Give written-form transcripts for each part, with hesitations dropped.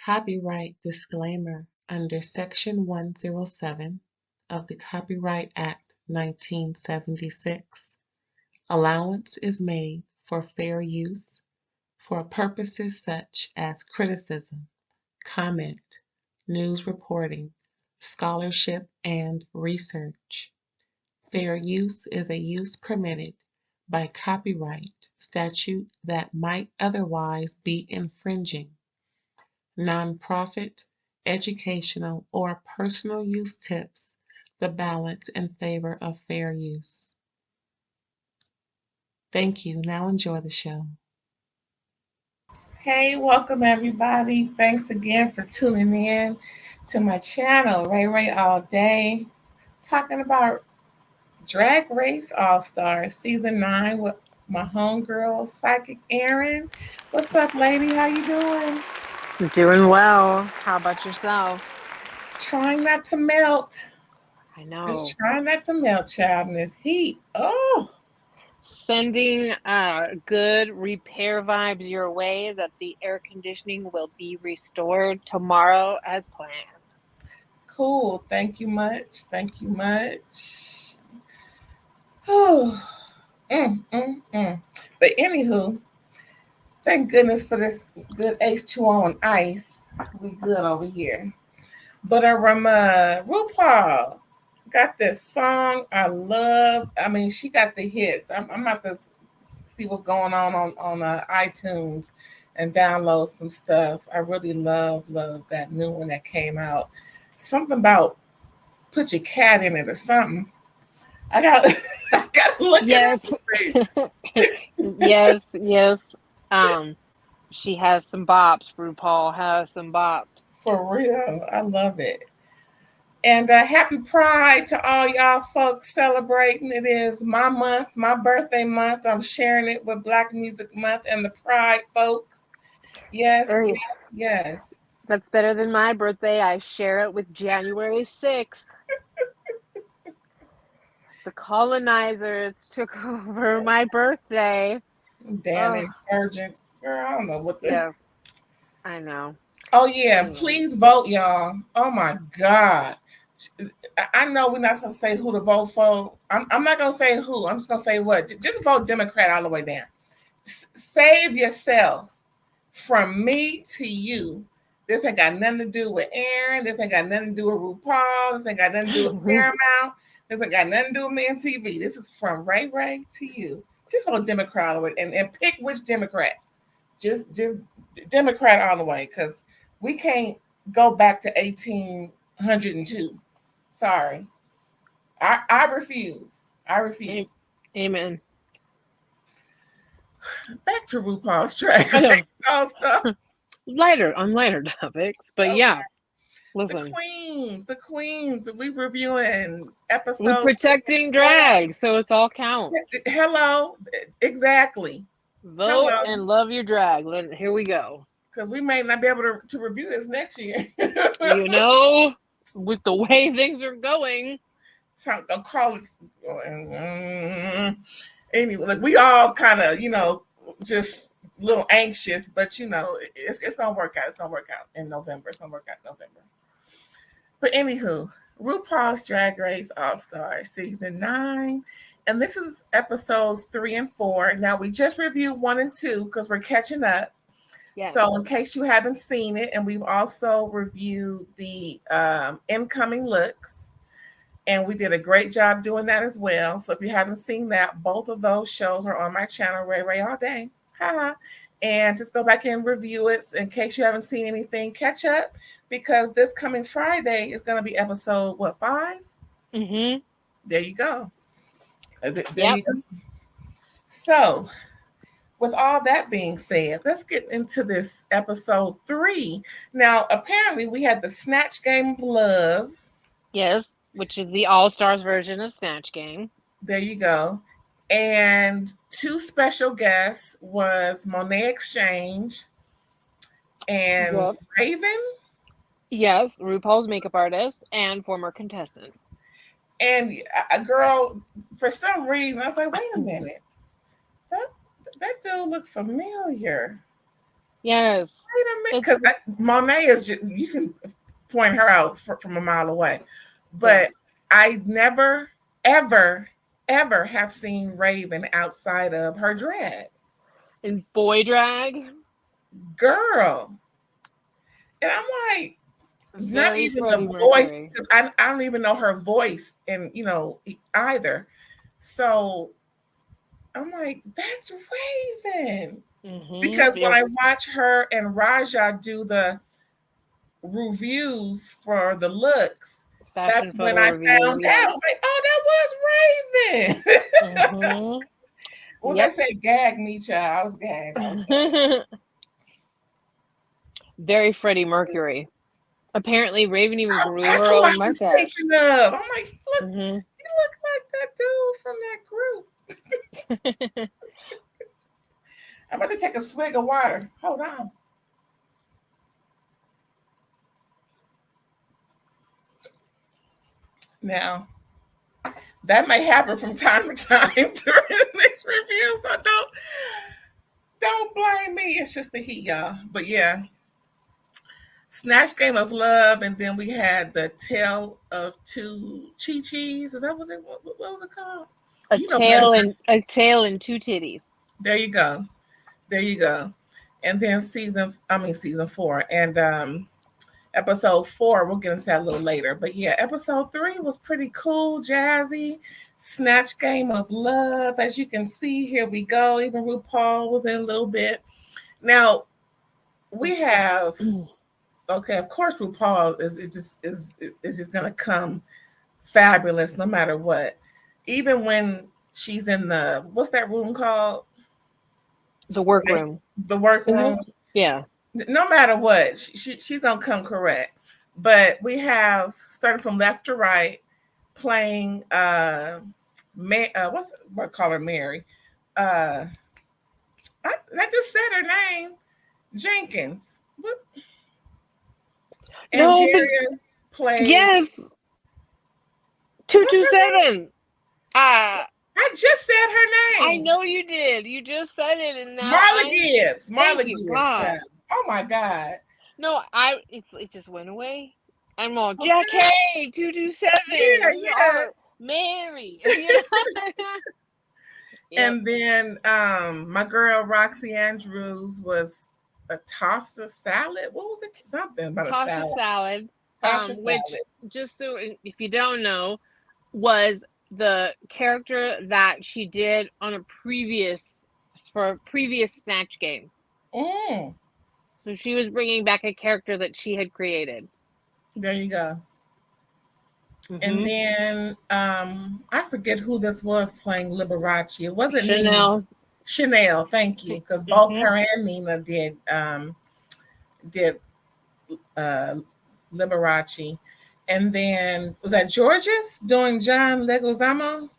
Copyright disclaimer under Section 107 of the Copyright Act 1976. Allowance is made for fair use for purposes such as criticism, comment, news reporting, scholarship, and research. Fair use is a use permitted by copyright statute that might otherwise be infringing. Nonprofit, educational, or personal use tips the balance in favor of fair use. Thank you. Now enjoy the show. Hey, welcome everybody. Thanks again for tuning in to my channel, Ray All Day, talking about Drag Race Allstars Season 9 with my homegirl, Psychic Erin. What's up, lady? How you doing? Doing well. How about yourself? Trying not to melt. I know. Just trying not to melt, child, in this heat. Oh. Sending good repair vibes your way that the air conditioning will be restored tomorrow as planned. Cool. Thank you much. Thank you much. Oh. But anywho, thank goodness for this good H2O on ice. We good over here. But RuPaul got this song I love. I mean, she got the hits. I'm about to see what's going on iTunes and download some stuff. I really love that new one that came out. Something about put your cat in it or something. I got to look at it. Yes. She has some bops. RuPaul has some bops. For real. I love it. And happy Pride to all y'all folks celebrating. It is my month, my birthday month. I'm sharing it with Black Music Month and the Pride folks. Yes. That's better than my birthday. I share it with January 6th. The colonizers took over my birthday. Damn insurgents. Girl, I don't know what the... Yeah, I know. Oh, yeah. Please vote, y'all. Oh, my God. I know we're not supposed to say who to vote for. I'm not going to say who. I'm just going to say what. Just vote Democrat all the way down. Save yourself from me to you. This ain't got nothing to do with Aaron. This ain't got nothing to do with RuPaul. This ain't got nothing to do with Paramount. This ain't got nothing to do with me and TV. This is from Ray to you. Just vote Democrat all the way and pick which Democrat. Just Democrat all the way, because we can't go back to 1802. Sorry. I refuse. Amen. Back to RuPaul's Drag Race All-Stars. On lighter topics, but okay. Yeah. Listen. The queens. We're reviewing episodes. We're protecting drag, so it's all counts. Hello. Exactly. Vote and love your drag. Here we go. Because we may not be able to review this next year. You know, with the way things are going. Don't call it. Anyway, like we all kind of, just a little anxious, but it's gonna work out. It's gonna work out in November. But anywho, RuPaul's Drag Race All-Stars Season 9. And this is episodes 3 and 4. Now, we just reviewed 1 and 2 because we're catching up. Yes. So in case you haven't seen it, and we've also reviewed the incoming looks. And we did a great job doing that as well. So if you haven't seen that, both of those shows are on my channel, Ray All Day. And just go back and review it in case you haven't seen anything. Catch up, because this coming Friday is going to be episode 5? Mm-hmm. There you go. There you go. So, with all that being said, let's get into this episode 3. Now, apparently, we had the Snatch Game of Love. Yes, which is the All-Stars version of Snatch Game. There you go. And 2 special guests was Monet Exchange and Raven. Yes, RuPaul's makeup artist and former contestant. And a girl, for some reason, I was like, wait a minute. That dude looked familiar. Yes. Wait a minute, because Monet is just, you can point her out from a mile away, but I never, ever, ever have seen Raven outside of her drag. In boy drag, Girl. And I'm like, not very even Freddie the voice, Mercury. because I don't even know her voice, and either. So I'm like, that's Raven. Because when I watch her and Raja do the reviews for the looks, that's when I found out. Like, oh, that was Raven. When they say gag me, child, I was gagged. Very Freddie Mercury. Apparently, Raven even grew That's her who own I was mustache. thinking of. I'm like, he looked like that dude from that group. I'm about to take a swig of water. Hold on. Now, that may happen from time to time during this review, so don't blame me. It's just the heat, y'all. But yeah, Snatch Game of Love, and then we had the Tale of Two Chi-Chis. Is that what was it called? A tail and two titties. There you go. And then season 4, and episode 4, we'll get into that a little later. But yeah, episode 3 was pretty cool, jazzy. Snatch Game of Love. As you can see, here we go. Even RuPaul was in a little bit. Now, we have, okay, of course RuPaul is just gonna come fabulous no matter what. Even when she's in the, what's that room called? The workroom. The workroom. Yeah. No matter what, she's gonna come correct. But we have, starting from left to right, playing call her Mary. I just said her name, Jenkins. What? And Jerry played. Yes. 227. I just said her name. I know you did. You just said it, and now Marla Gibbs. Marla Gibbs. Child. Oh my God. No, it just went away. I'm all Jack Hay 227. Yeah. Mary. And then my girl Roxy Andrews was a Tasha salad. What was it? Something about a salad. Tasha salad. Which, just so if you don't know, was the character that she did on a previous Snatch Game. So she was bringing back a character that she had created. There you go. And then I forget who this was playing Liberace. It wasn't Chanel. Chanel, thank you, because both her and Nina did Liberace. And then was that Georges doing John Leguizamo?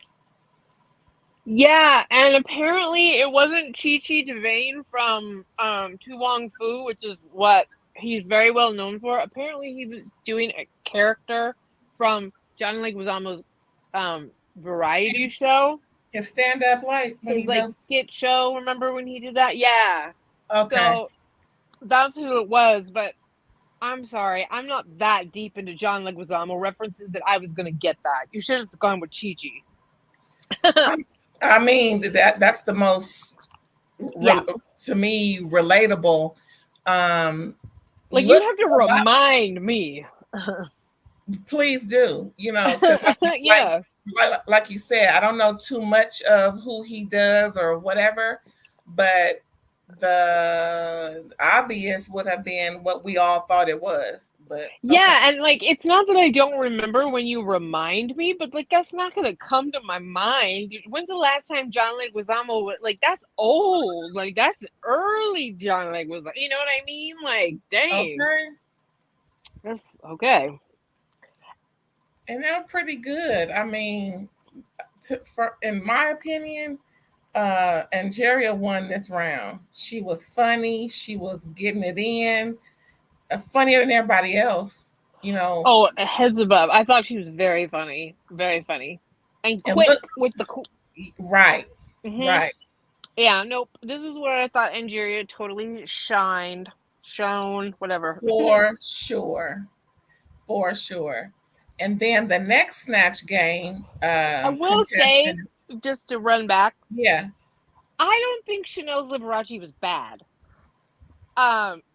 Yeah, and apparently it wasn't Chi Chi DeVane from Tu Wong Fu, which is what he's very well known for. Apparently he was doing a character from John Leguizamo's variety show. His stand-up skit show. Remember when he did that? Yeah. Okay. So that's who it was, but I'm sorry, I'm not that deep into John Leguizamo references that I was gonna get that. You should have gone with Chi Chi. I mean, that's the most to me relatable. Like, you have to remind me. Please do. Like you said, I don't know too much of who he does or whatever, but the obvious would have been what we all thought it was. But yeah, and like, it's not that I don't remember when you remind me, but like, that's not gonna come to my mind. When's the last time John Leguizamo was like, that's old, like that's early John Leguizamo, you know what I mean? Like, dang. Okay. That's okay. And they're pretty good. I mean, in my opinion, Angeria won this round. She was funny. She was getting it in. Funnier than everybody else, Oh, heads above. I thought she was very funny, and quick with the cool. Right, right. Yeah, nope. This is where I thought Angeria totally shone, whatever. For sure. For sure. And then the next Snatch Game I will say, contestant. just to run back, Yeah. I don't think Chanel's Liberace was bad.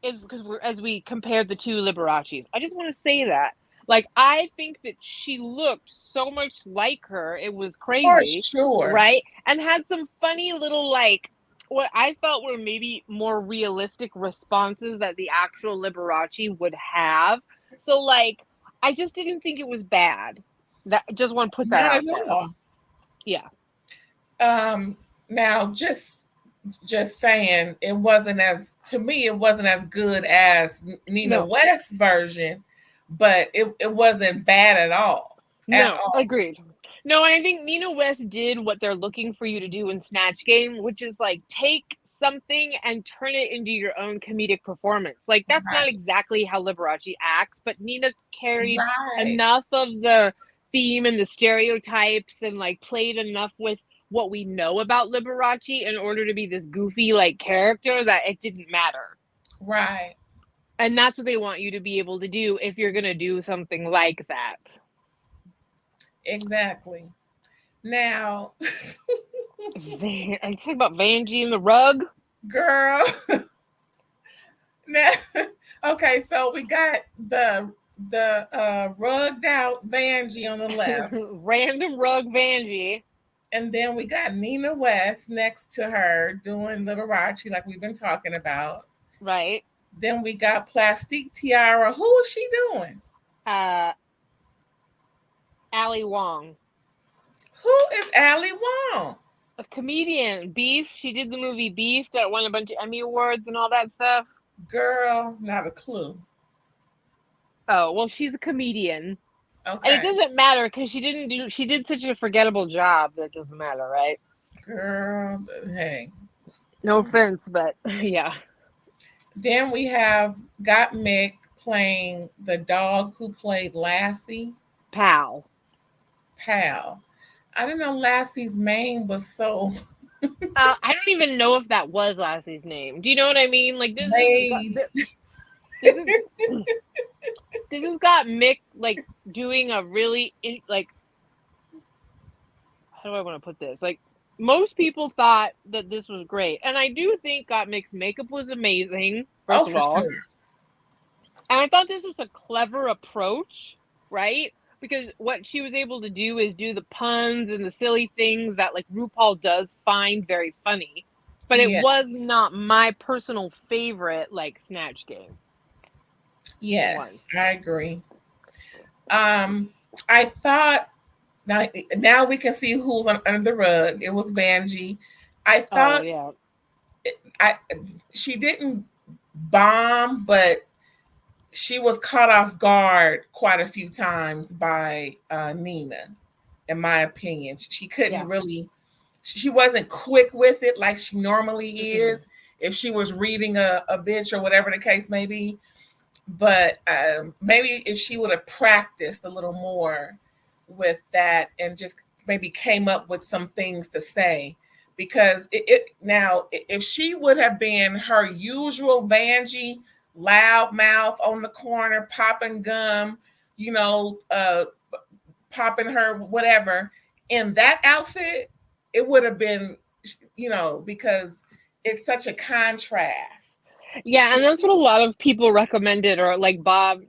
Is because as we compared the two Liberaces. I just want to say that. Like, I think that she looked so much like her. It was For crazy, sure. right? And had some funny little, like, what I felt were maybe more realistic responses that the actual Liberace would have. So, like, I just didn't think it was bad. That just want to put that Not out at there. all. Yeah. Now just saying, it wasn't as, to me, it wasn't as good as Nina West's version, but it wasn't bad at all. No, agreed. No, and I think Nina West did what they're looking for you to do in Snatch Game, which is like take something and turn it into your own comedic performance. Like, that's not exactly how Liberace acts, but Nina carried enough of the theme and the stereotypes and like played enough with what we know about Liberace in order to be this goofy like character that it didn't matter. Right. And that's what they want you to be able to do if you're going to do something like that. Exactly. Now, are you talking about Vanjie and the rug? Girl. Now, okay, so we got the rugged out Vanjie on the left. Random rug Vanjie. And then we got Nina West next to her doing Liberace, like we've been talking about. Right. Then we got Plastique Tiara. Who is she doing? Ali Wong. Who is Ali Wong? A comedian. Beef. She did the movie Beef that won a bunch of Emmy Awards and all that stuff. Girl, not a clue. Oh, well, she's a comedian. Okay. And it doesn't matter because she did such a forgettable job that it doesn't matter, right? Girl, hey. No offense, but yeah. Then we have Got Mick playing the dog who played Lassie. Pal. I didn't know Lassie's name was so. I don't even know if that was Lassie's name. Do you know what I mean? Like, this has got Mick like doing a really like, how do I want to put this? Like, most people thought that this was great, and I do think Got Mick's makeup was amazing. First of all, sure. And I thought this was a clever approach, right? Because what she was able to do is do the puns and the silly things that like RuPaul does find very funny. But it was not my personal favorite like Snatch Game. Yes, I agree. I thought now we can see who's under the rug. It was Vanjie. I thought she didn't bomb, but she was caught off guard quite a few times by Nina, in my opinion. She couldn't really, she wasn't quick with it like she normally is if she was reading a bitch or whatever the case may be. But maybe if she would have practiced a little more with that and just maybe came up with some things to say. Because now, if she would have been her usual Vanjie, loud mouth on the corner, popping gum, popping her whatever, in that outfit, it would have been, because it's such a contrast. Yeah, and that's what a lot of people recommended, or like Bob,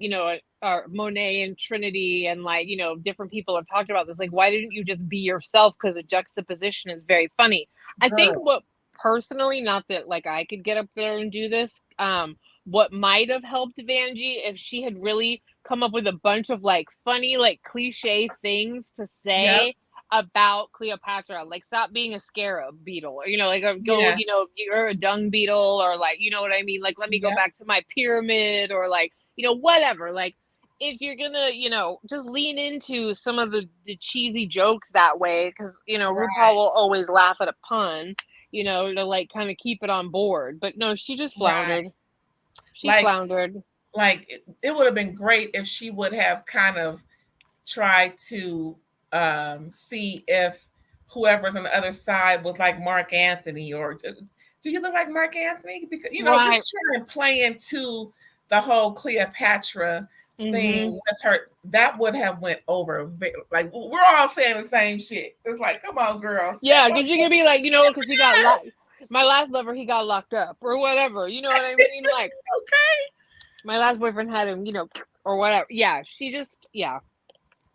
or Monet and Trinity, and like, different people have talked about this. Like, why didn't you just be yourself? Because a juxtaposition is very funny. I think what personally, not that like I could get up there and do this, what might have helped Vanjie if she had really come up with a bunch of like funny, like cliche things to say about Cleopatra, like stop being a scarab beetle, or like you're a dung beetle, or like, you know what I mean, like let me go back to my pyramid, or like, whatever. Like, if you're gonna just lean into some of the cheesy jokes that way, because RuPaul will always laugh at a pun, to like kind of keep it on board. But no, she just floundered. She floundered. Like, it would have been great if she would have kind of tried to see if whoever's on the other side was like Mark Anthony, or do you look like Mark Anthony? Because Right. just trying to play into the whole Cleopatra thing with her, that would have went over. Like, we're all saying the same shit. It's like, come on, girls. Yeah, because you can be like, because he got my last lover, he got locked up or whatever. You know what I mean? Like, okay, my last boyfriend had him, or whatever. Yeah, she just, yeah.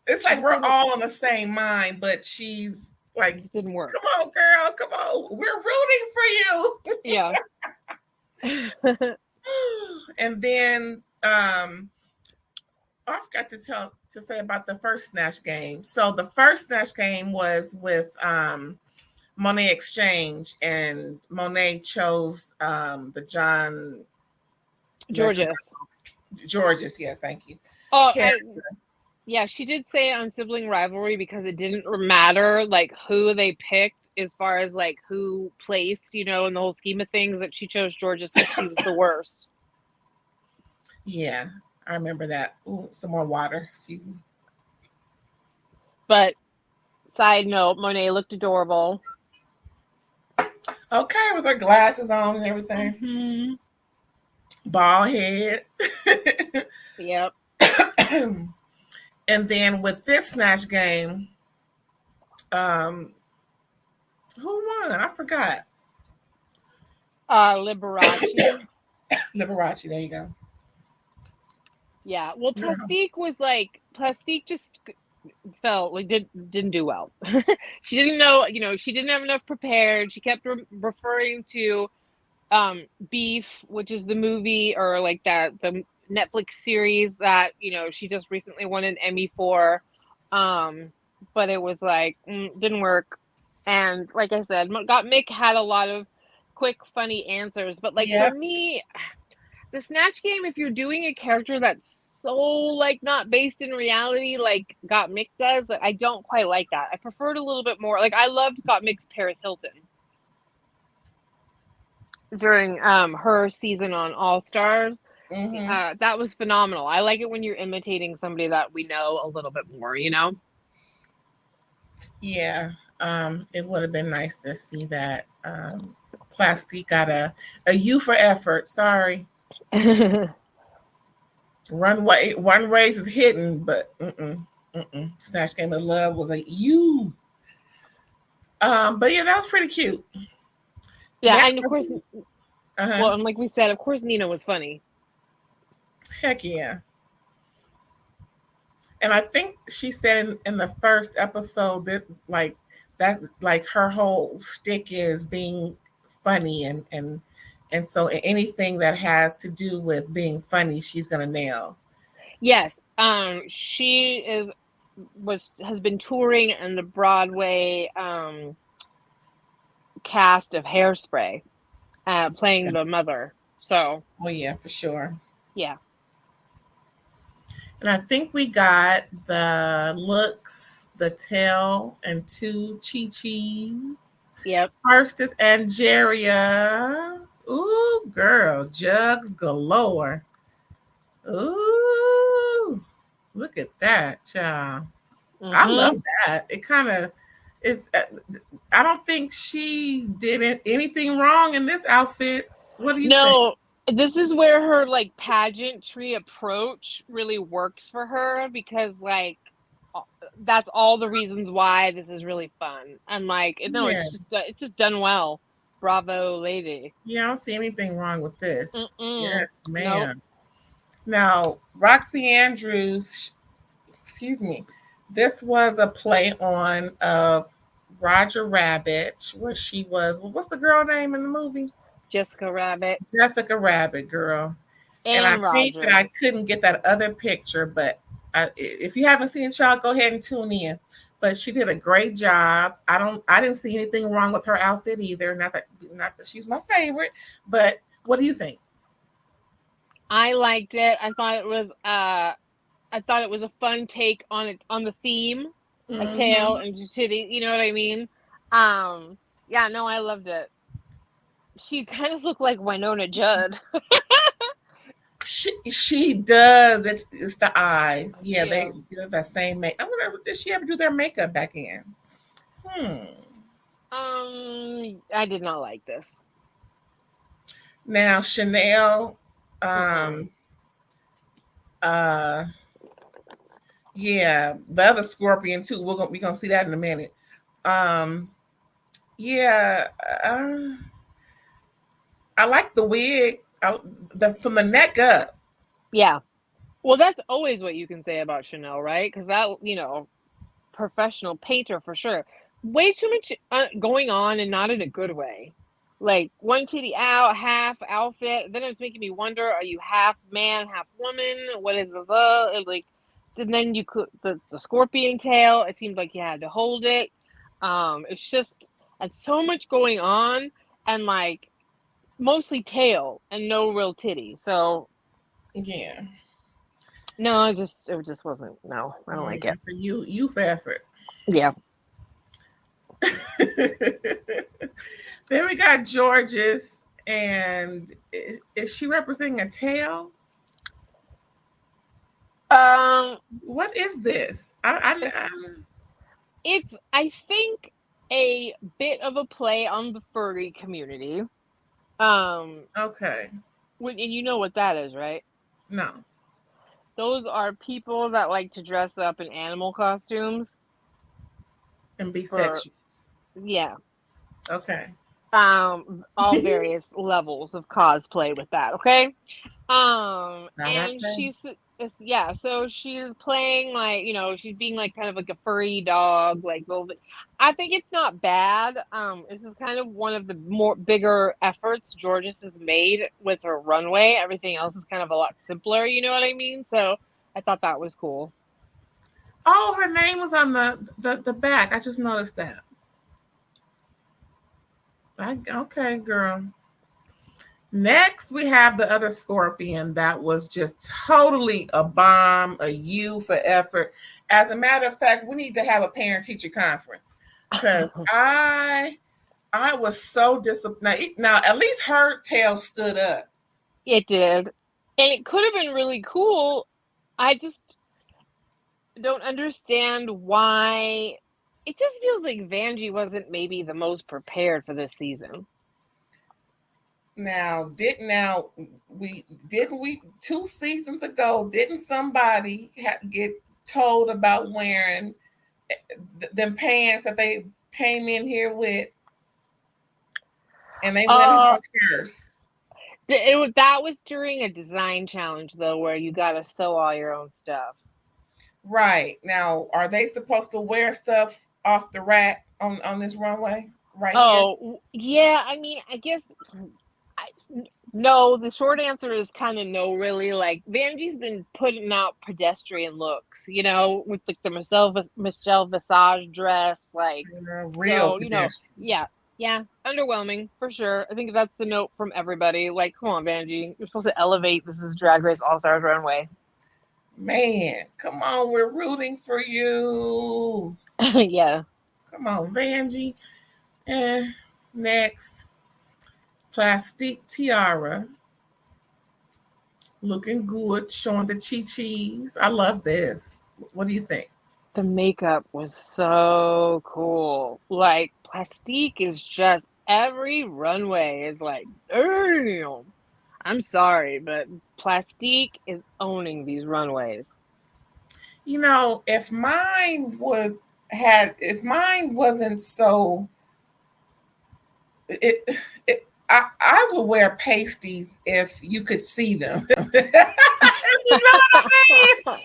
It's like we're all on the same mind, but she's like, it didn't work. Come on, girl, come on. We're rooting for you. Yeah. And then I forgot to say about the first Snatch game. So the first Snatch game was with Monet Exchange, and Monet chose the John Georges. Yes, thank you. Oh, yeah, she did say on Sibling Rivalry, because it didn't matter like who they picked as far as like who placed, in the whole scheme of things, that she chose Georges because she was the worst. Yeah, I remember that. Ooh, some more water, excuse me. But side note, Monet looked adorable. Okay, with her glasses on and everything. Mm-hmm. Bald head. Yep. And then with this Snatch game, who won? I forgot. Liberace. Liberace, there you go. Yeah. Well, Plastique was like, Plastique just felt like didn't do well. She didn't know, she didn't have enough prepared. She kept referring to Beef, which is the movie, or like the Netflix series that she just recently won an Emmy for, but it was like didn't work. And like I said, Mick had a lot of quick funny answers, but like for me, the Snatch game, if you're doing a character that's so like not based in reality like Gottmik does, that I don't quite like that. I preferred a little bit more. Like, I loved Gottmik's Paris Hilton during her season on Allstars. Mm-hmm. That was phenomenal. I like it when you're imitating somebody that we know a little bit more, Yeah. It would have been nice to see that. Plastique got a U for effort. Sorry. One race is hidden, but Snatch Game of Love was a U. But yeah, that was pretty cute. Yeah, next, and of course, well, and like we said, of course, Nina was funny. Heck yeah. And I think she said in the first episode that her whole shtick is being funny, and so anything that has to do with being funny, she's gonna nail. Yes. She has been touring in the Broadway cast of Hairspray, playing the mother. So. Oh yeah, for sure. Yeah. And I think we got the looks, the tail, and 2 Chi-Chis. Yep. First is Angeria. Ooh, girl, jugs galore. Ooh, look at that, child. Mm-hmm. I love that. It kind of, I don't think she did anything wrong in this outfit. What do you think? No, this is where her like pageantry approach really works for her, because like that's all the reasons why this is really fun. And like, no, it's just done well. Bravo, lady. Yeah, I don't see anything wrong with this. Yes, ma'am. Nope. Now, Roxy Andrews, excuse me, this was a play on of Roger Rabbit, where she was, what's the girl name in the movie? Jessica Rabbit. Jessica Rabbit, girl. And I think that I couldn't get that other picture, but if you haven't seen it, y'all, go ahead and tune in. But she did a great job. I didn't see anything wrong with her outfit either. Not that she's my favorite, but what do you think? I liked it. I thought it was a fun take on it, on the theme, a tail and titty. You know what I mean? Yeah, no, I loved it. She kind of looked like Winona Judd. She does. It's the eyes. Yeah, they do that same make. I wonder, did she ever do their makeup back in? I did not like this. Now Chanel, yeah, the other scorpion too. We're gonna see that in a minute. Yeah, I like the wig. From the neck up. Yeah. Well, that's always what you can say about Chanel, right? Because that, professional painter for sure. Way too much going on, and not in a good way. Like one titty out, half outfit. Then it's making me wonder: are you half man, half woman? What is the like? And then you could the scorpion tail. It seemed like you had to hold it. It's just and so much going on, and like mostly tail and no real titty. So Yeah. no, it just wasn't. No, I don't like it. For youth effort. Yeah. Then we got George's, and is she representing a tail? What is this? It's I think a bit of a play on the furry community. Okay. And you know what that is, right? No. Those are people that like to dress up in animal costumes and be sexual. Yeah. Okay. All various levels of cosplay with that. Okay. And so she's playing like, she's being like kind of like a furry dog, like velvet. I think it's not bad. This is kind of one of the more bigger efforts Georges has made with her runway. Everything else is kind of a lot simpler, you know what I mean? So I thought that was cool. Oh, her name was on the back. I just noticed that. Okay, girl. Next, we have the other scorpion that was just totally a bomb, a U for effort. As a matter of fact, we need to have a parent-teacher conference because I was so disappointed. Now, at least her tail stood up. It did. And it could have been really cool. I just don't understand why. It just feels like Vanjie wasn't maybe the most prepared for this season. Now, we 2 seasons ago, didn't somebody get told about wearing them pants that they came in here with, and they went on curse? That was during a design challenge though, where you got to sew all your own stuff. Right. Now, are they supposed to wear stuff off the rack on this runway right here? Oh, yeah. I mean, I guess no. The short answer is kind of no, really. Like Vanjie's been putting out pedestrian looks, with like the Michelle Visage dress, like real pedestrian. Yeah, underwhelming for sure. I think that's the note from everybody. Like, come on, Vanjie, you're supposed to elevate. This is Drag Race Allstars runway. Man, come on, we're rooting for you. Yeah. Come on, Vanjie. Next, Plastique Tiara. Looking good, showing the chi-chis. I love this. What do you think? The makeup was so cool. Like, Plastique is just, every runway is like, damn. I'm sorry, but Plastique is owning these runways. If mine wasn't so, I would wear pasties if you could see them. You know what I mean?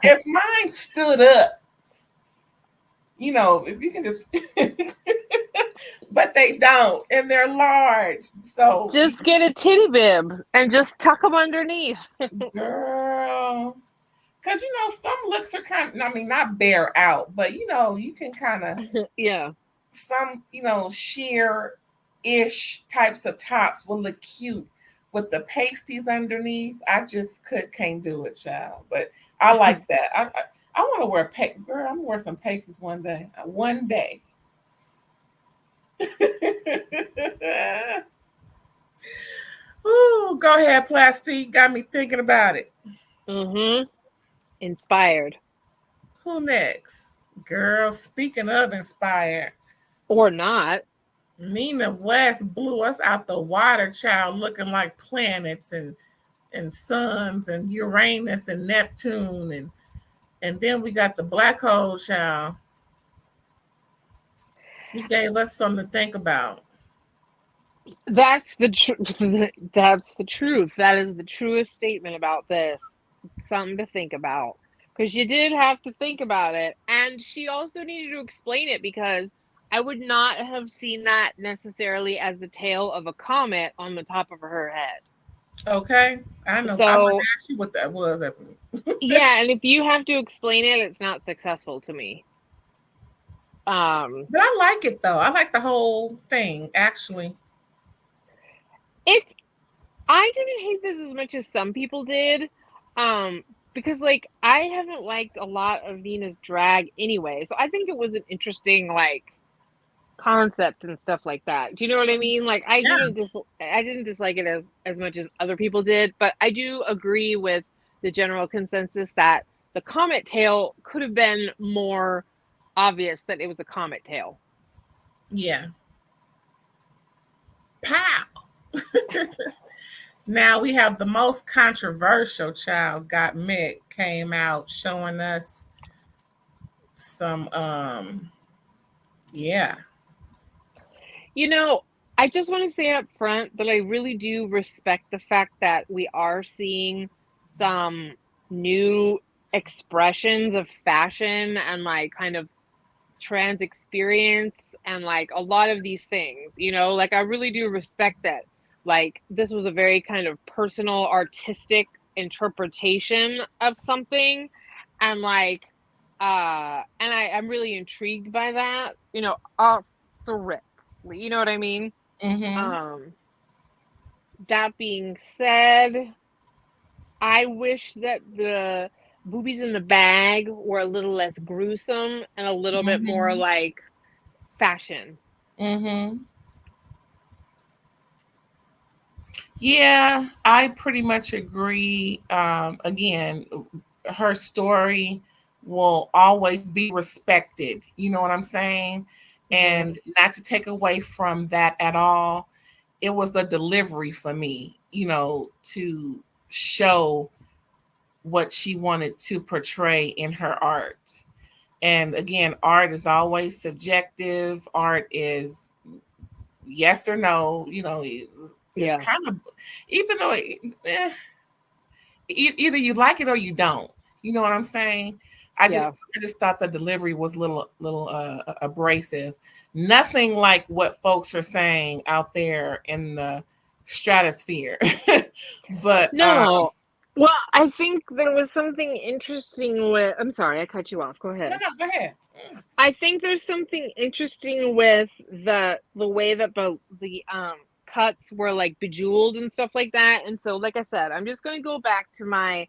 If mine stood up, if you can just, but they don't, and they're large. So just get a titty bib and just tuck them underneath. Girl. Because, some looks are kind of, not bare out, but, you can kind of, yeah. Some, sheer-ish types of tops will look cute with the pasties underneath. I just can't do it, child. But I like that. I want to wear girl, I'm going to wear some pasties one day. One day. Ooh, go ahead, Plastique. Got me thinking about it. Inspired. Who next? Girl, speaking of inspired. Or not. Nina West blew us out the water, child, looking like planets and suns and Uranus and Neptune and then we got the black hole, child. She gave us something to think about. That's the that's the truth. That is the truest statement about this. Something to think about. Because you did have to think about it. And she also needed to explain it because I would not have seen that necessarily as the tail of a comet on the top of her head. Okay. I know. So, I'm going to ask you what that was. yeah, and if you have to explain it, it's not successful to me. But I like it, though. I like the whole thing, actually. I didn't hate this as much as some people did. Because like I haven't liked a lot of Nina's drag anyway. So I think it was an interesting like concept and stuff like that. Do you know what I mean? Like I didn't dislike it as much as other people did, but I do agree with the general consensus that the comet tail could have been more obvious that it was a comet tail. Yeah. Pow. Now we have the most controversial child got Mick came out showing us some yeah. You know, I just want to say up front that I really do respect the fact that we are seeing some new expressions of fashion and like kind of trans experience and like a lot of these things, you know, like I really do respect that. Like this was a very kind of personal, artistic interpretation of something. And like, and I'm really intrigued by that, you know, off the rip. You know what I mean? Mm-hmm. That being said, I wish that the boobies in the bag were a little less gruesome and a little bit more like fashion. Mm-hmm. Yeah, I pretty much agree. Again, her story will always be respected. You know what I'm saying? And not to take away from that at all, it was the delivery for me, you know, to show what she wanted to portray in her art. And again, art is always subjective. Art is yes or no, you know, it's kind of, even though either you like it or you don't. You know what I'm saying? I just thought the delivery was little abrasive. Nothing like what folks are saying out there in the stratosphere. But no. Well, I think there was something interesting with. I'm sorry, I cut you off. Go ahead. No, go ahead. I think there's something interesting with the way that the cuts were like bejeweled and stuff like that. And so, like I said, I'm just going to go back to my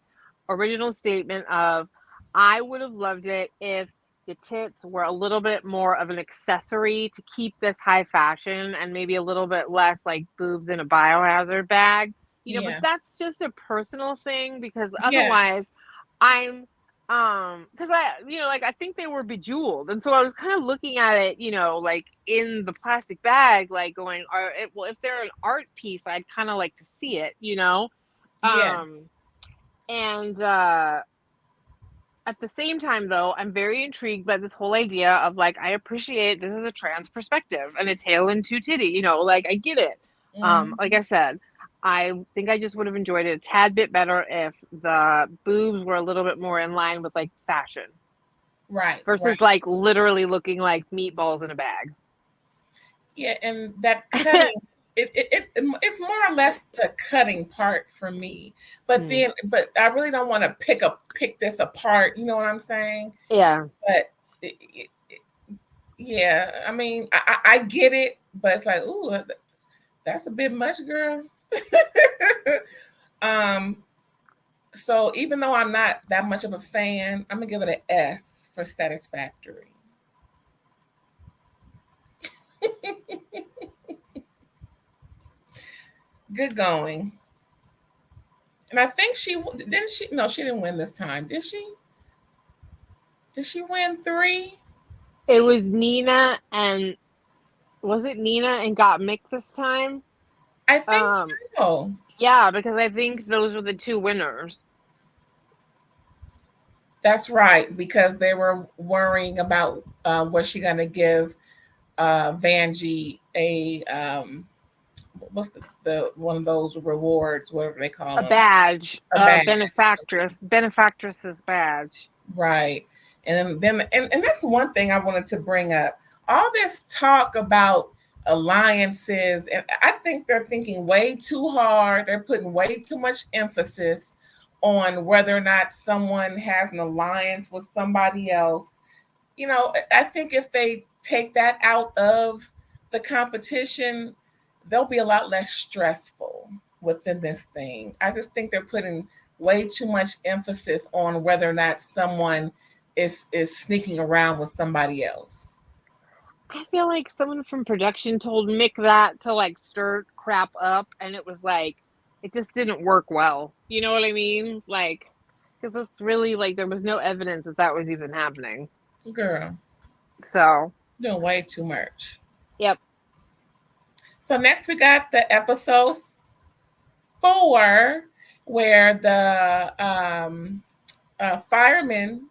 original statement of I would have loved it if the tits were a little bit more of an accessory to keep this high fashion and maybe a little bit less like boobs in a biohazard bag. You know, but that's just a personal thing because otherwise I'm because I, you know, like I think they were bejeweled, and so I was kind of looking at it, you know, like in the plastic bag, like going, well, if they're an art piece, I'd kind of like to see it, you know, and at the same time, though, I'm very intrigued by this whole idea of like I appreciate this is a trans perspective and a tail and two titty, you know, like I get it. Like I said, I think I just would have enjoyed it a tad bit better if the boobs were a little bit more in line with like fashion. Right. Versus like literally looking like meatballs in a bag. Yeah, and that cutting, it's more or less the cutting part for me. But then, but I really don't want to pick this apart. You know what I'm saying? Yeah. But yeah, I mean, I get it, but it's like, ooh, that's a bit much, girl. So even though I'm not that much of a fan, I'm gonna give it an S for satisfactory. Good going. And I think she didn't. She no, she didn't win this time, did she? Did she win 3? It was Nina and was it Nina and got Mick this time? I think so. Yeah, because I think those were the two winners. That's right, because they were worrying about was she going to give Vanjie a what's the one of those rewards, whatever they call A them, badge, a badge, benefactress's badge. right? And then and that's one thing I wanted to bring up. All this talk about alliances, and I think they're thinking way too hard. They're putting way too much emphasis on whether or not someone has an alliance with somebody else. You know, I think if they take that out of the competition, they'll be a lot less stressful within this thing. I just think they're putting way too much emphasis on whether or not someone is sneaking around with somebody else. I feel like someone from production told Mick that to like stir crap up, and it was like it just didn't work well. You know what I mean? Like, because it's really like there was no evidence that was even happening. Girl, so doing way too much. Yep. So next we got the episode 4, where the firemen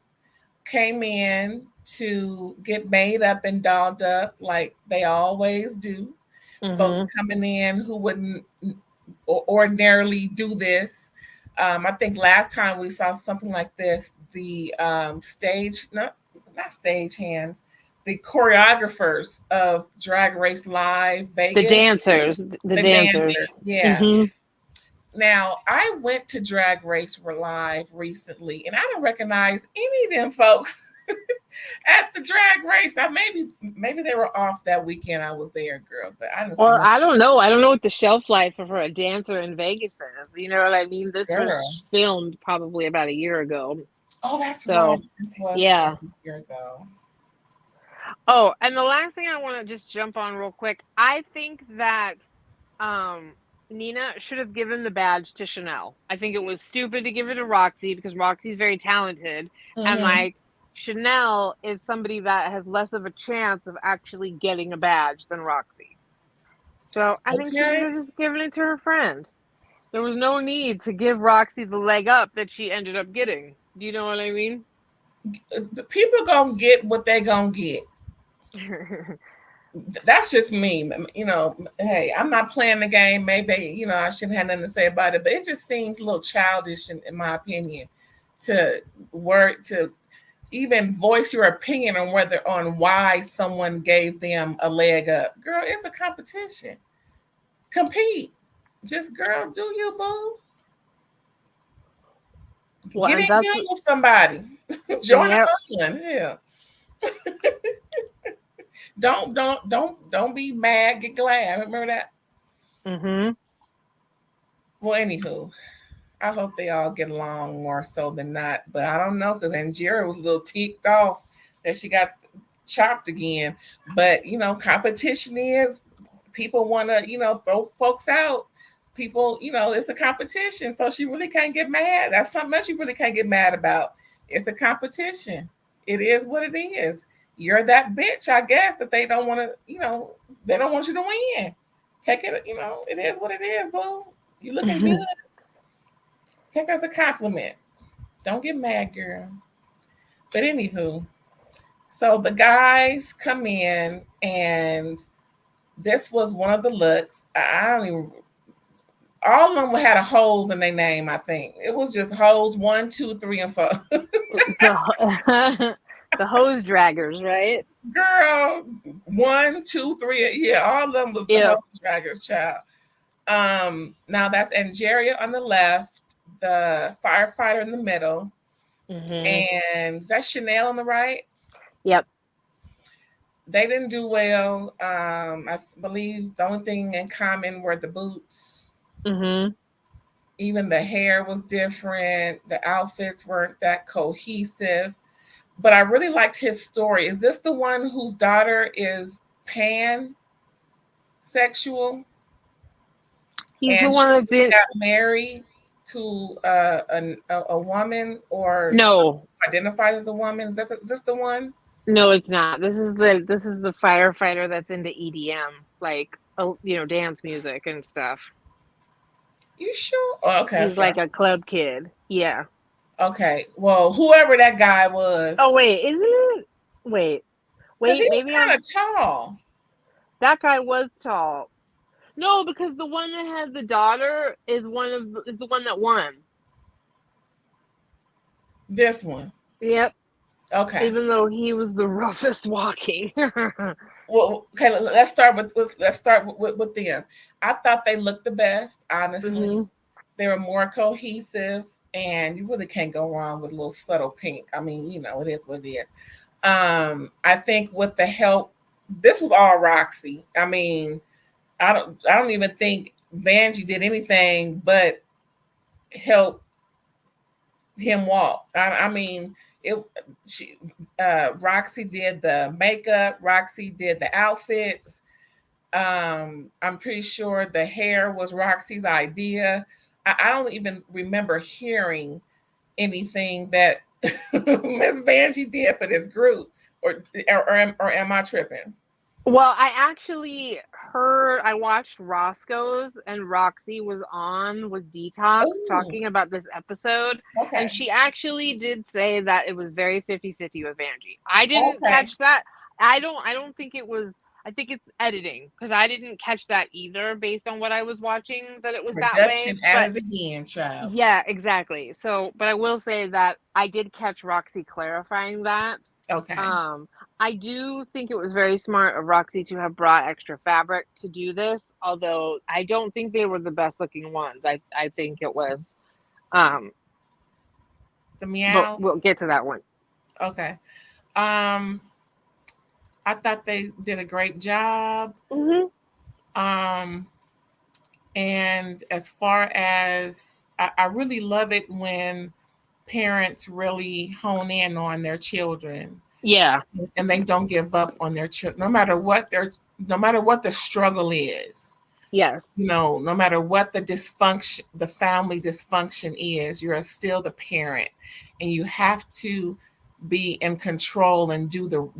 came in to get made up and dolled up like they always do. Mm-hmm. Folks coming in who wouldn't ordinarily do this. I think last time we saw something like this, the not stage hands, the choreographers of Drag Race Live Vegas. The dancers. The dancers. Yeah. Mm-hmm. Now, I went to Drag Race Live recently, and I don't recognize any of them folks at the Drag Race. Maybe they were off that weekend I was there, girl. But I don't. Or I don't know. I don't know what the shelf life for a dancer in Vegas is. You know what I mean? This was filmed probably about a year ago. Oh, that's right. This was a year ago. Oh, and the last thing I want to just jump on real quick. I think that Nina should have given the badge to Chanel. I think it was stupid to give it to Roxy because Roxy's very talented. Mm-hmm. And like Chanel is somebody that has less of a chance of actually getting a badge than Roxy. So I think she should have just given it to her friend. There was no need to give Roxy the leg up that she ended up getting. Do you know what I mean? People gonna get what they gonna get. That's just me. You know, hey, I'm not playing the game. Maybe, you know, I shouldn't have nothing to say about it, but it just seems a little childish in my opinion to even voice your opinion on why someone gave them a leg up. Girl, it's a competition. Compete. Just, girl, do you, boo. Well, get in good with somebody. Join a fun. Yeah. Don't be mad, get glad. Remember that? Mm-hmm. Well, anywho, I hope they all get along more so than not. But I don't know, because Anjera was a little ticked off that she got chopped again. But, you know, competition is people want to, you know, throw folks out. People, you know, it's a competition. So she really can't get mad. That's something else you really can't get mad about. It's a competition. It is what it is. You're that bitch, I guess, that they don't want to, you know, they don't want you to win. Take it, you know, it is what it is, boo. You looking good. Take it as a compliment. Don't get mad, girl. But anywho, so the guys come in, and this was one of the looks. All of them had a holes in their name, I think. It was just holes 1, 2, 3, and 4. The hose draggers, right? Girl, 1, 2, 3. Yeah, all of them was the hose draggers, child. Now that's Angeria on the left, the firefighter in the middle, and is that Chanel on the right? Yep. They didn't do well. I believe the only thing in common were the boots. Mm-hmm. Even the hair was different. The outfits weren't that cohesive. But I really liked his story. Is this the one whose daughter is pansexual? He's the one that got married to a woman, or no, identified as a woman. Is this the one? No, it's not. This is the firefighter that's into EDM, like dance music and stuff. You sure? Oh, okay. He's like a club kid. Yeah. Okay. Well, whoever that guy was. Oh wait, isn't it? Wait, He maybe was kind of tall. That guy was tall. No, because the one that had the daughter is the one that won. This one. Yep. Okay. Even though he was the roughest walking. Well, okay. Let's start with them. I thought they looked the best. Honestly, they were more cohesive, and you really can't go wrong with a little subtle pink. I mean, it is what it is. I think with the help, this was all Roxy. I mean, I don't even think Vanjie did anything but help him walk. I mean, Roxy did the makeup, Roxy did the outfits. I'm pretty sure the hair was Roxy's idea. I don't even remember hearing anything that Miss Vanjie did for this group, or am I tripping? Well, I actually I watched Roscoe's, and Roxy was on with Detox talking about this episode. Okay. And she actually did say that it was very 50-50 with Vanjie. I didn't catch that. I don't think it was. I think it's editing, because I didn't catch that either based on what I was watching, that it was Production that way. Added again, child. Yeah, exactly. So, but I will say that I did catch Roxy clarifying that. Okay. I do think it was very smart of Roxy to have brought extra fabric to do this, although I don't think they were the best looking ones. I think it was the meows. We'll get to that one. Okay. I thought they did a great job. And as far as I really love it when parents really hone in on their children. Yeah. And they don't give up on their children, no matter what the struggle is. Yes. No matter what the family dysfunction is, you're still the parent, and you have to be in control and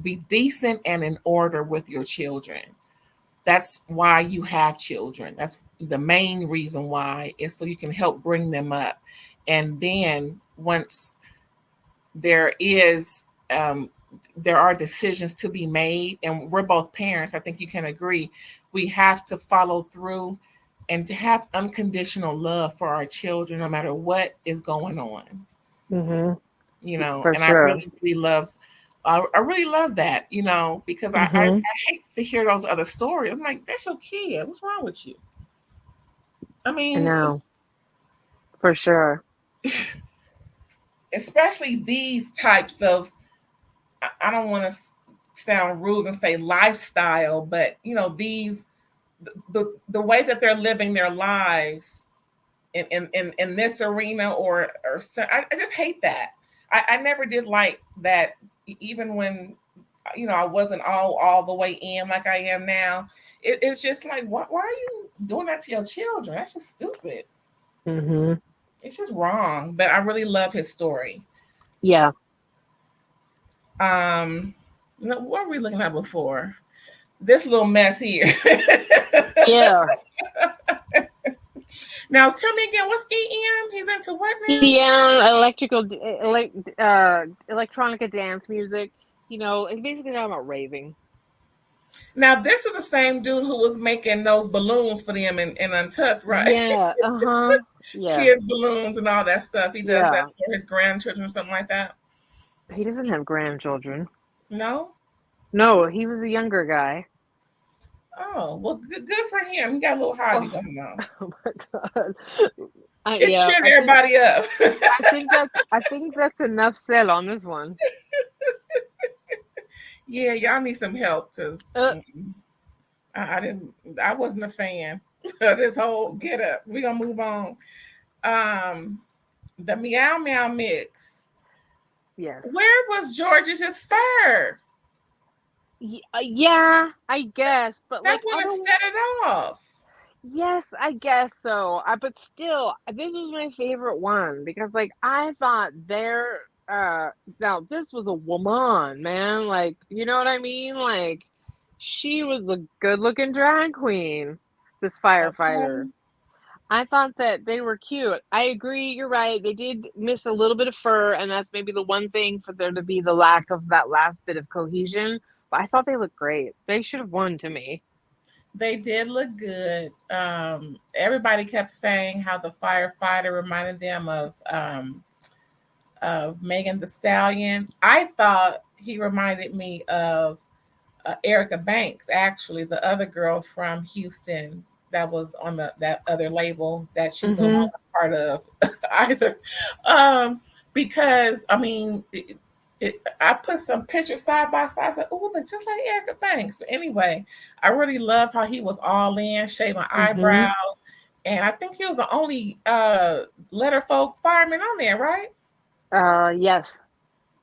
be decent and in order with your children. That's why you have children. That's the main reason why, is so you can help bring them up. And then once there are decisions to be made, and we're both parents, I think you can agree, we have to follow through and to have unconditional love for our children, no matter what is going on. For and sure. I really love that, because I hate to hear those other stories. I'm like, that's your kid. What's wrong with you? I mean, I know. For sure. Especially these types of, I don't want to sound rude and say lifestyle, but the way that they're living their lives in this arena, or I just hate that. I never did like that, even when I wasn't all the way in like I am now. It's just like, why are you doing that to your children? That's just stupid. It's just wrong. But I really love his story. Yeah. What were we looking at before? This little mess here. Yeah. Now tell me again, what's EM? He's into what now? EM, electronica dance music. It's basically talking about raving. Now this is the same dude who was making those balloons for them in Untucked, right? Yeah. Yeah. Kids balloons and all that stuff. He does that for his grandchildren or something like that. He doesn't have grandchildren. No, he was a younger guy. Oh, well, good for him. He got a little hobby going on. Oh my God. It cheered everybody up. I think that's enough said on this one. Yeah, y'all need some help, because I wasn't a fan of this whole get up. We're gonna move on. The Meow Meow mix. Yes. Where was George's fur? Yeah, I guess, but that would have set it off. Yes, I guess so. But still, this was my favorite one, because I thought their now this was a woman, man. Like, you know what I mean? Like, she was a good-looking drag queen, this firefighter. Okay. I thought that they were cute. I agree, you're right. They did miss a little bit of fur, and that's maybe the one thing for there to be the lack of that last bit of cohesion. But I thought they looked great. They should have won to me. They did look good. Everybody kept saying how the firefighter reminded them of Megan Thee Stallion. I thought he reminded me of Erica Banks, actually, the other girl from Houston that was on that other label that she's no longer part of either. Because I mean, I put some pictures side by side. I said, "Oh, look, just like Erica Banks." But anyway, I really love how he was all in, shaving eyebrows, and I think he was the only letterfolk fireman on there, right? Yes.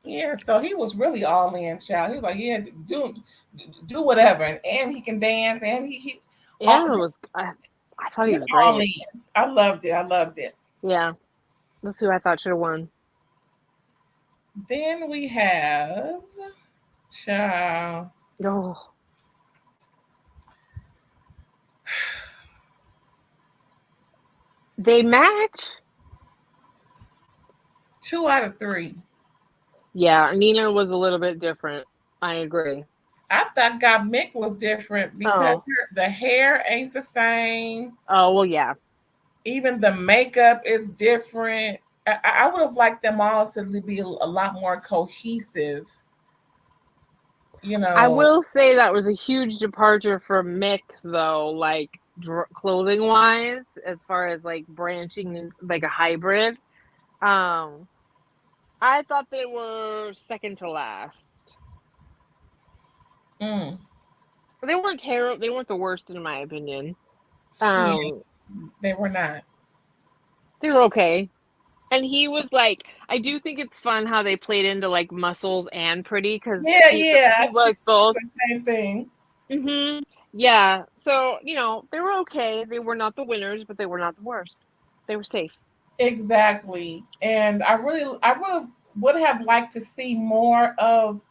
Yeah, so he was really all in, child. He was like, "Yeah, do whatever," and he can dance, and he Yeah, all, it was. I thought he just was all great. in. I loved it. I loved it. Yeah, that's who I thought should have won. Then we have, child. Oh, they match. 2 out of 3. Yeah, Nina was a little bit different. I agree. I thought God Mick was different because the hair ain't the same. Oh, well, yeah. Even the makeup is different. I would have liked them all to be a lot more cohesive. You know, I will say that was a huge departure for Mick, though, like clothing wise, as far as like branching like a hybrid. I thought they were second to last. They weren't terrible. They weren't the worst, in my opinion. Yeah, they were not. They were okay. And he was like, I do think it's fun how they played into like muscles and pretty because he was both. The same thing. Yeah. So, they were okay. They were not the winners, but they were not the worst. They were safe. Exactly. And I would have liked to see more of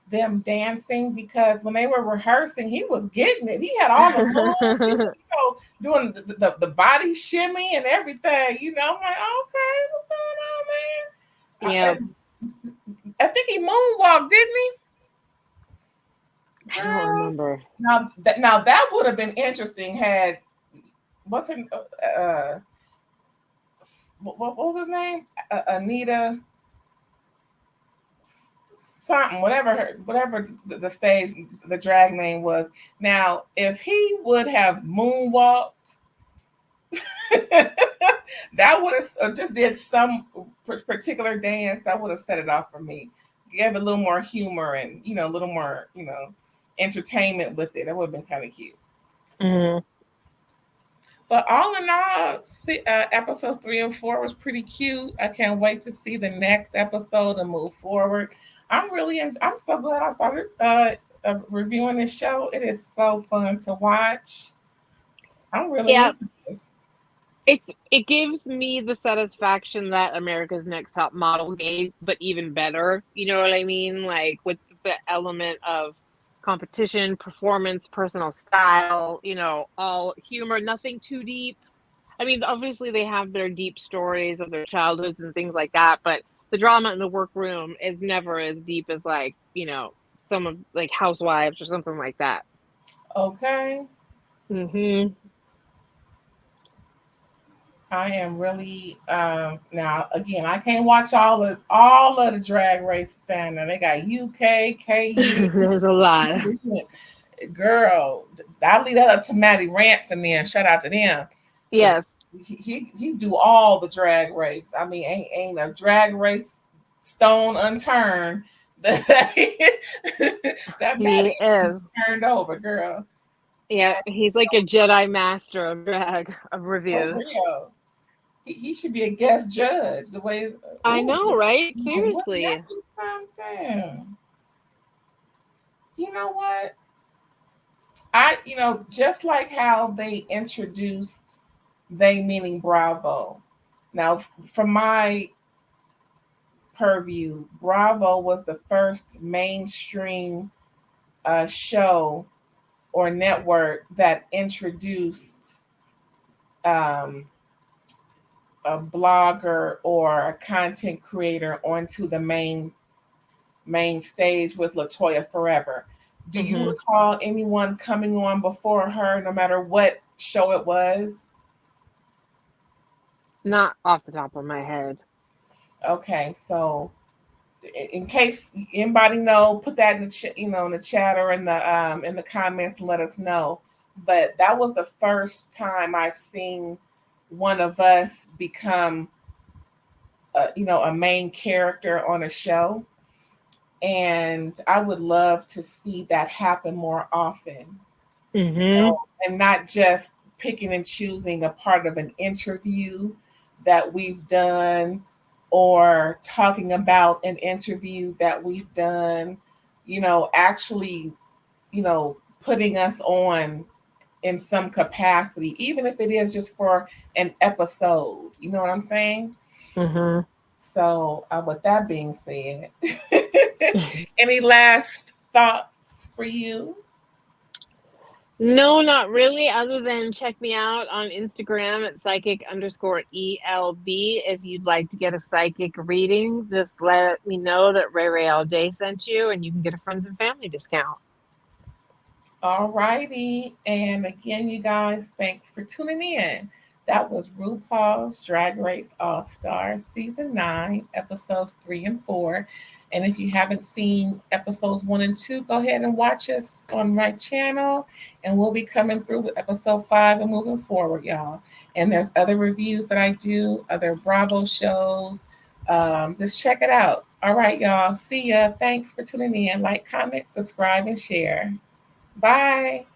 them dancing because when they were rehearsing, he was getting it. He had all the moves, he was, doing the body shimmy and everything. I'm like, okay, what's going on, man? Yeah. I think he moonwalked, didn't he? I don't remember. Now that would have been interesting had what's her what was his name? Anita something, whatever the stage, the drag name was. Now, if he would have moonwalked, that would have just did some particular dance that would have set it off for me. Gave a little more humor and a little more entertainment with it. That would have been kind of cute. But all in all, episodes 3 and 4 was pretty cute. I can't wait to see the next episode and move forward. I'm so glad I started reviewing this show. It is so fun to watch. I'm really into this. It gives me the satisfaction that America's Next Top Model gave, but even better. You know what I mean? Like with the element of competition, performance, personal style, all humor, nothing too deep. I mean, obviously they have their deep stories of their childhoods and things like that, but the drama in the workroom is never as deep as some of like Housewives or something like that. Okay. I am really now again. I can't watch all of the Drag Race standard. They got UK, KU. There's a lot. Girl, I leave that up to Maddie Ransom. Then shout out to them. Yes, he do all the Drag Race. I mean, ain't a Drag Race stone unturned. That Maddie is turned over, girl. Yeah, he's like a Jedi master of drag of reviews. He should be a guest judge. The way I know, right? Seriously. Something. You know what? Just like how they introduced they meaning Bravo. Now, from my purview, Bravo was the first mainstream show or network that introduced a blogger or a content creator onto the main stage with LaToya Forever. Do you recall anyone coming on before her, no matter what show it was? Not off the top of my head. Okay, so in case anybody know, put that in the in the chat or in the comments and let us know. But that was the first time I've seen one of us become a main character on a show, and I would love to see that happen more often. And not just picking and choosing a part of an interview that we've done or talking about an interview that we've done, actually, putting us on in some capacity, even if it is just for an episode. You know what I'm saying? So, with that being said, any last thoughts for you? No, not really, other than check me out on Instagram at psychic_ELB. If you'd like to get a psychic reading, just let me know that Ray All Day sent you, and you can get a friends and family discount. All righty. And again, you guys, thanks for tuning in. That was RuPaul's Drag Race All-Stars Season 9, Episodes 3 and 4. And if you haven't seen Episodes 1 and 2, go ahead and watch us on my channel. And we'll be coming through with Episode 5 and moving forward, y'all. And there's other reviews that I do, other Bravo shows. Just check it out. All right, y'all. See ya. Thanks for tuning in. Like, comment, subscribe, and share. Bye.